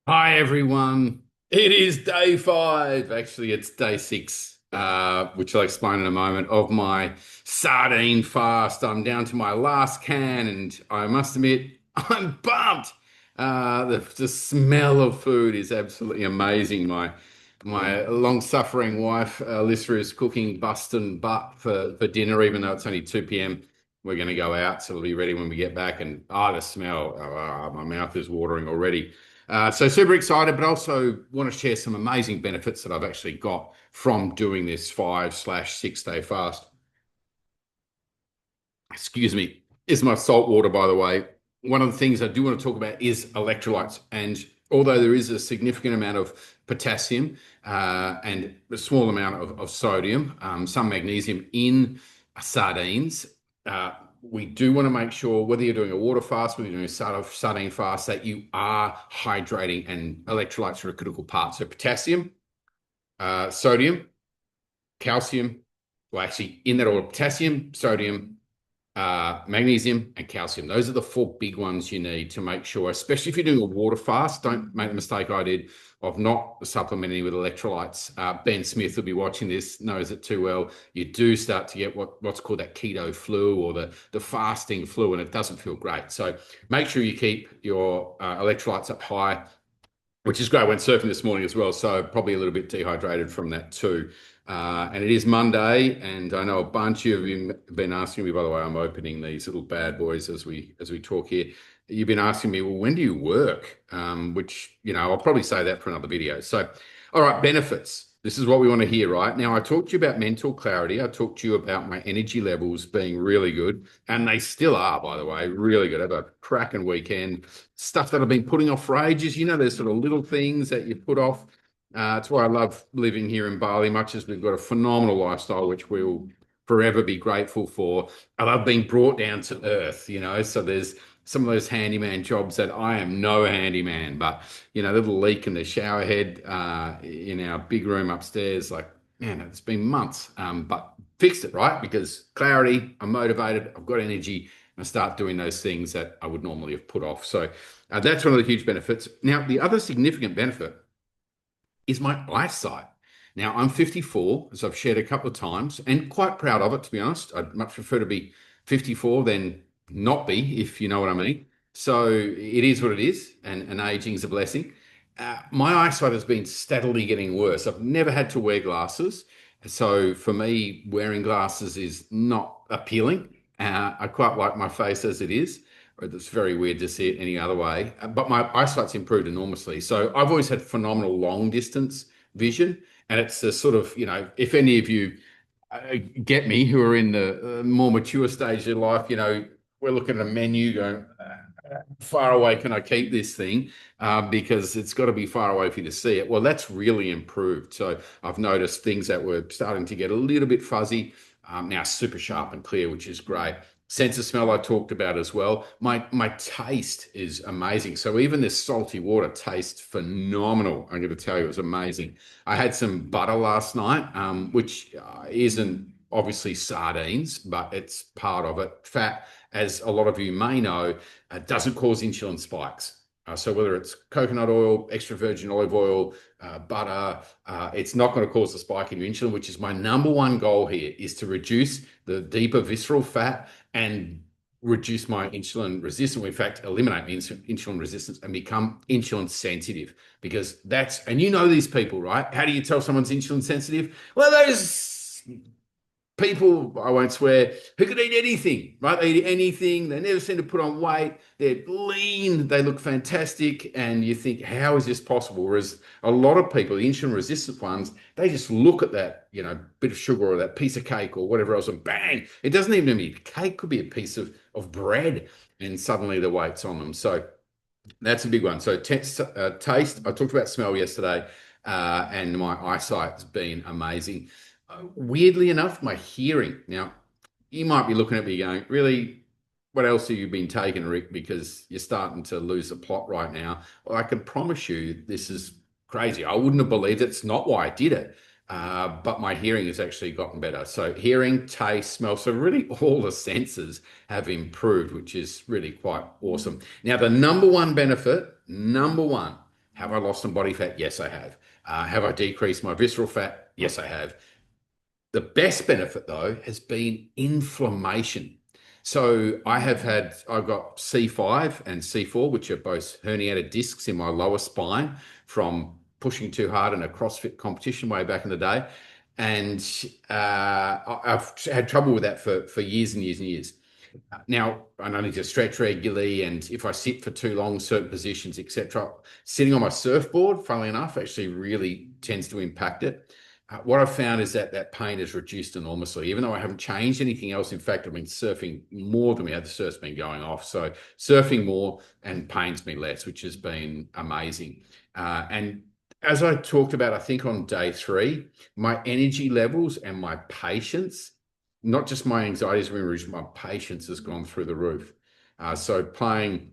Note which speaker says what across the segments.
Speaker 1: Hi everyone. It is day 5. Actually, it's day 6, which I'll explain in a moment, of my sardine fast. I'm down to my last can, and I must admit, I'm pumped. The smell of food is absolutely amazing. My long-suffering wife, Lisa, is cooking busting butt for dinner, even though it's only 2 p.m. We're going to go out, so it'll be ready when we get back. And the smell, my mouth is watering already. So super excited, but also want to share some amazing benefits that I've actually got from doing this 5/6 day fast. Excuse me, is my salt water, by the way. One of the things I do want to talk about is electrolytes. And although there is a significant amount of potassium and a small amount of sodium, some magnesium in sardines, uh, we do want to make sure whether you're doing a water fast, whether you're doing a sardine fast, that you are hydrating, and electrolytes are a critical part. So potassium, sodium, calcium, well, actually, in that order, potassium, sodium, magnesium, and calcium. Those are the 4 big ones you need to make sure, especially if you're doing a water fast. Don't make the mistake I did of not supplementing with electrolytes. Ben Smith will be watching this, knows it too well. You do start to get what's called that keto flu, or the fasting flu, and it doesn't feel great. So make sure you keep your electrolytes up high, which is great. I went surfing this morning as well, so probably a little bit dehydrated from that too. And it is Monday, and I know a bunch of you have been asking me. By the way, I'm opening these little bad boys as we talk here. You've been asking me, well, when do you work? Which I'll probably say that for another video. So, all right, benefits. This is what we want to hear, right? Now, I talked to you about mental clarity. I talked to you about my energy levels being really good, and they still are, by the way, really good. I had a cracking weekend. Stuff that I've been putting off for ages. There's sort of little things that you put off. It's why I love living here in Bali, much as we've got a phenomenal lifestyle, which we'll forever be grateful for. I love being brought down to earth. So there's some of those handyman jobs that I am no handyman, but little leak in the shower head in our big room upstairs, like, man, it's been months, but fixed it, right? Because clarity, I'm motivated, I've got energy, and I start doing those things that I would normally have put off. So that's one of the huge benefits. Now, the other significant benefit is my eyesight. Now, I'm 54, as I've shared a couple of times, and quite proud of it, to be honest. I'd much prefer to be 54 than not be, if you know what I mean. So it is what it is, and aging is a blessing. My eyesight has been steadily getting worse. I've never had to wear glasses. So for me, wearing glasses is not appealing. I quite like my face as it is. It's very weird to see it any other way. But my eyesight's improved enormously. So I've always had phenomenal long distance vision. And it's a sort of, if any of you get me, who are in the more mature stage of your life, we're looking at a menu going, far away can I keep this thing? Because it's got to be far away for you to see it. Well, that's really improved. So I've noticed things that were starting to get a little bit fuzzy, now super sharp and clear, which is great. Sense of smell I talked about as well. My taste is amazing. So even this salty water tastes phenomenal. I'm going to tell you, it was amazing. I had some butter last night, which isn't obviously sardines, but it's part of it. Fat, as a lot of you may know, doesn't cause insulin spikes. So whether it's coconut oil, extra virgin olive oil, butter, it's not going to cause a spike in your insulin, which is my number one goal here, is to reduce the deeper visceral fat and reduce my insulin resistance. In fact, eliminate my insulin resistance and become insulin sensitive, because and these people, right? How do you tell someone's insulin sensitive? Well, those people, I won't swear, who could eat anything, right? They eat anything. They never seem to put on weight. They're lean. They look fantastic. And you think, how is this possible? Whereas a lot of people, the insulin resistant ones, they just look at that, bit of sugar or that piece of cake or whatever else, and bang, it doesn't even need cake, could be a piece of bread, and suddenly the weight's on them. So that's a big one. So taste, I talked about smell yesterday, and my eyesight's been amazing. Weirdly enough, my hearing. Now, you might be looking at me going, really, what else have you been taking, Rick? Because you're starting to lose the plot right now. Well, I can promise you this is crazy. I wouldn't have believed it. It's not why I did it. But my hearing has actually gotten better. So hearing, taste, smell. So really all the senses have improved, which is really quite awesome. Now, the number one benefit, number one, Have I lost some body fat? Yes, I have. Have I decreased my visceral fat? Yes, I have. The best benefit, though, has been inflammation. So I've got C5 and C4, which are both herniated discs in my lower spine from pushing too hard in a CrossFit competition way back in the day. And I've had trouble with that for years and years and years. Now, I need to stretch regularly, and if I sit for too long, certain positions, etc., sitting on my surfboard, funnily enough, actually really tends to impact it. What I've found is that that pain has reduced enormously, even though I haven't changed anything else. In fact, I've been surfing more than we had. The surf's been going off. So surfing more and pains me less, which has been amazing. And as I talked about, I think on day 3, my energy levels and my patience, not just my anxiety has been reduced, my patience has gone through the roof. So playing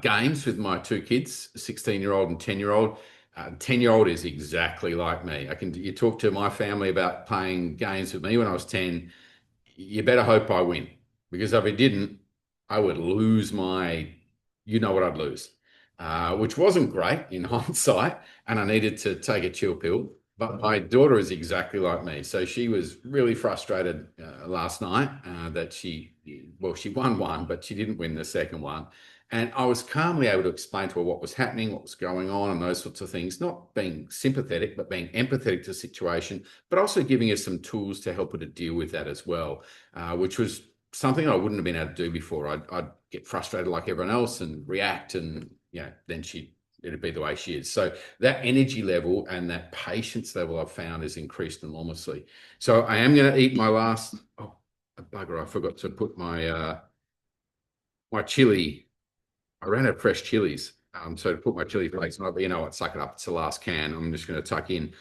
Speaker 1: games with my 2 kids, 16-year-old and 10-year-old. 10-year-old is exactly like me. You talk to my family about playing games with me when I was 10, you better hope I win. Because if I didn't, I would lose you know what I'd lose, which wasn't great in hindsight. And I needed to take a chill pill. But my daughter is exactly like me. So she was really frustrated last night that she won one, but she didn't win the second one. And I was calmly able to explain to her what was happening, what was going on, and those sorts of things, not being sympathetic, but being empathetic to the situation, but also giving her some tools to help her to deal with that as well, which was something I wouldn't have been able to do before. I'd get frustrated like everyone else and react, and then it'd be the way she is. So that energy level and that patience level I've found has increased enormously. So I am going to eat my last. Oh, a bugger! I forgot to put my chili. I ran out of fresh chilies. So to put my chili flakes on, but you know what? Suck it up. It's the last can. I'm just going to tuck in.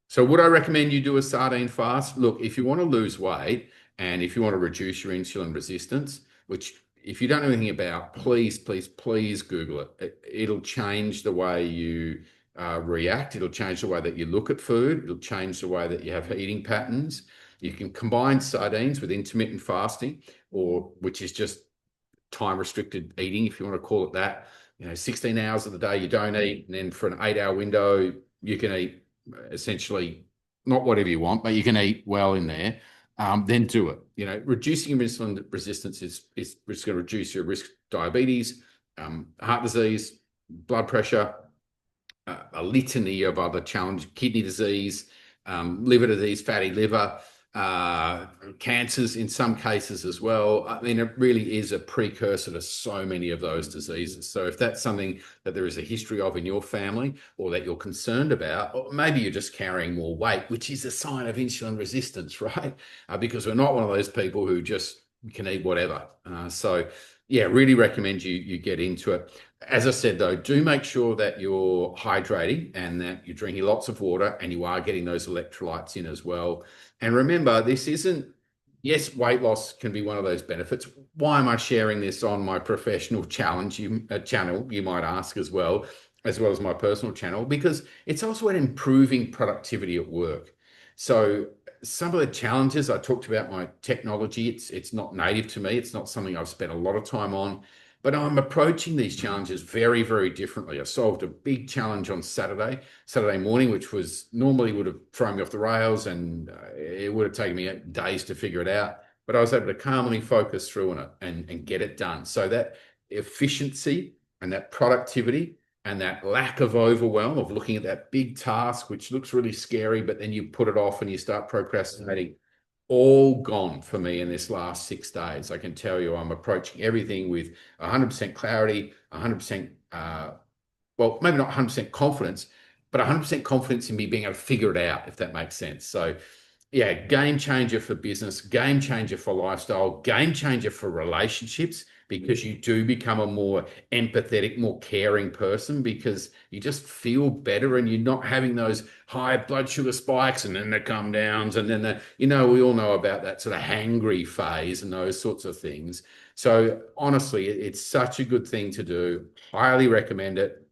Speaker 1: So would I recommend you do a sardine fast? Look, if you want to lose weight and if you want to reduce your insulin resistance, which if you don't know anything about, please, please, please Google it. It'll change the way you react. It'll change the way that you look at food. It'll change the way that you have eating patterns. You can combine sardines with intermittent fasting, or which is just time restricted eating, if you want to call it that. 16 hours of the day you don't eat, and then for an 8-hour window you can eat essentially not whatever you want, but you can eat well in there. Then do it. Reducing your insulin resistance is going to reduce your risk of diabetes, heart disease, blood pressure, a litany of other challenges, kidney disease, liver disease, fatty liver, cancers in some cases as well. I mean, it really is a precursor to so many of those diseases. So if that's something that there is a history of in your family, or that you're concerned about, or maybe you're just carrying more weight, which is a sign of insulin resistance, right? Because we're not one of those people who just can eat whatever. So yeah, really recommend you get into it. As I said, though, do make sure that you're hydrating and that you're drinking lots of water and you are getting those electrolytes in as well. And remember, yes, weight loss can be one of those benefits. Why am I sharing this on my professional channel, you might ask as well as my personal channel? Because it's also about improving productivity at work. So some of the challenges I talked about, my technology, it's not native to me. It's not something I've spent a lot of time on, but I'm approaching these challenges very, very differently. I solved a big challenge on Saturday morning, which normally would have thrown me off the rails, and it would have taken me days to figure it out. But I was able to calmly focus through on it and get it done. So that efficiency and that productivity and that lack of overwhelm of looking at that big task, which looks really scary, but then you put it off and you start procrastinating, all gone for me in this last 6 days. I can tell you I'm approaching everything with 100% clarity, 100%, well, maybe not 100% confidence, but 100% confidence in me being able to figure it out, if that makes sense. So yeah, game changer for business, game changer for lifestyle, game changer for relationships, because you do become a more empathetic, more caring person, because you just feel better and you're not having those high blood sugar spikes and then the come downs. And then, we all know about that sort of hangry phase and those sorts of things. So honestly, it's such a good thing to do. Highly recommend it.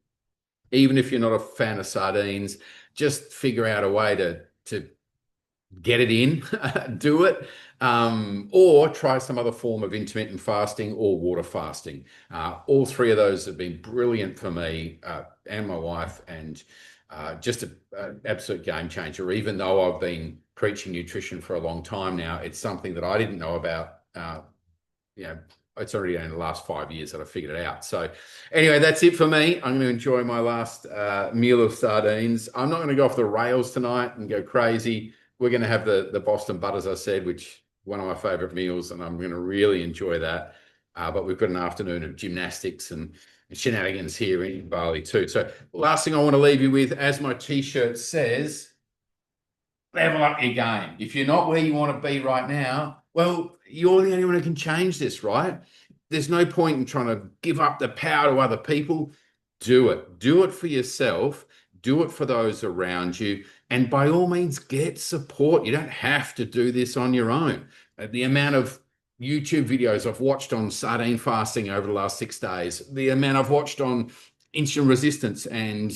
Speaker 1: Even if you're not a fan of sardines, just figure out a way to get it in, do it, or try some other form of intermittent fasting or water fasting. All three of those have been brilliant for me and my wife, and just an absolute game changer. Even though I've been preaching nutrition for a long time now, it's something that I didn't know about. You know, it's already in the last 5 years that I figured it out. So anyway, that's it for me. I'm going to enjoy my last meal of sardines. I'm not going to go off the rails tonight and go crazy. We're going to have the Boston butt, as I said, which one of my favorite meals, and I'm going to really enjoy that. But we've got an afternoon of gymnastics and shenanigans here in Bali too. So last thing I want to leave you with, as my t-shirt says, level up your game. If you're not where you want to be right now, well, you're the only one who can change this, right? There's no point in trying to give up the power to other people. Do it. Do it for yourself. Do it for those around you. And by all means, get support. You don't have to do this on your own. The amount of YouTube videos I've watched on sardine fasting over the last 6 days, the amount I've watched on insulin resistance and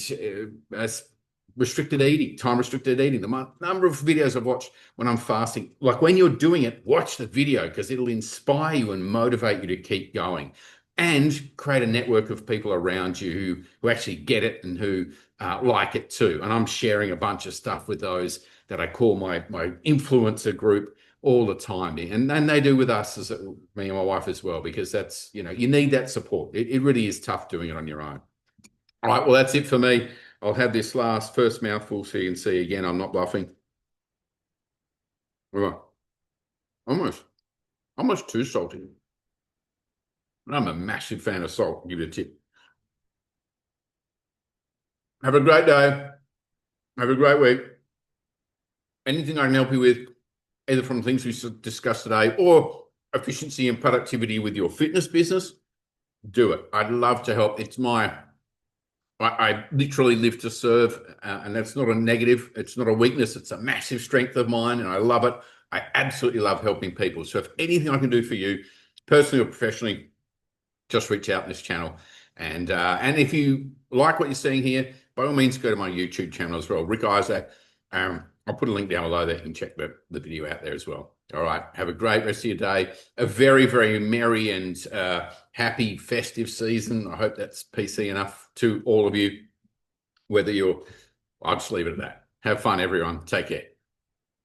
Speaker 1: restricted eating, time restricted eating, the number of videos I've watched when I'm fasting. Like when you're doing it, watch the video because it'll inspire you and motivate you to keep going and create a network of people around you who actually get it and who like it too. And I'm sharing a bunch of stuff with those that I call my influencer group all the time. And they do with us, as me and my wife as well, because that's, you need that support. It really is tough doing it on your own. All right, well, that's it for me. I'll have this first mouthful so you can see again, I'm not bluffing. Right. Almost too salty. I'm a massive fan of salt. I'll give you a tip. Have a great day. Have a great week. Anything I can help you with, either from things we discussed today or efficiency and productivity with your fitness business, do it. I'd love to help. I literally live to serve, and that's not a negative. It's not a weakness. It's a massive strength of mine, and I love it. I absolutely love helping people. So if anything I can do for you, personally or professionally, just reach out in this channel. And if you like what you're seeing here, by all means, go to my YouTube channel as well, Rick Isaac. I'll put a link down below there. You can check the video out there as well. All right. Have a great rest of your day. A very, very merry and happy festive season. I hope that's PC enough to all of you. I'll just leave it at that. Have fun, everyone. Take care.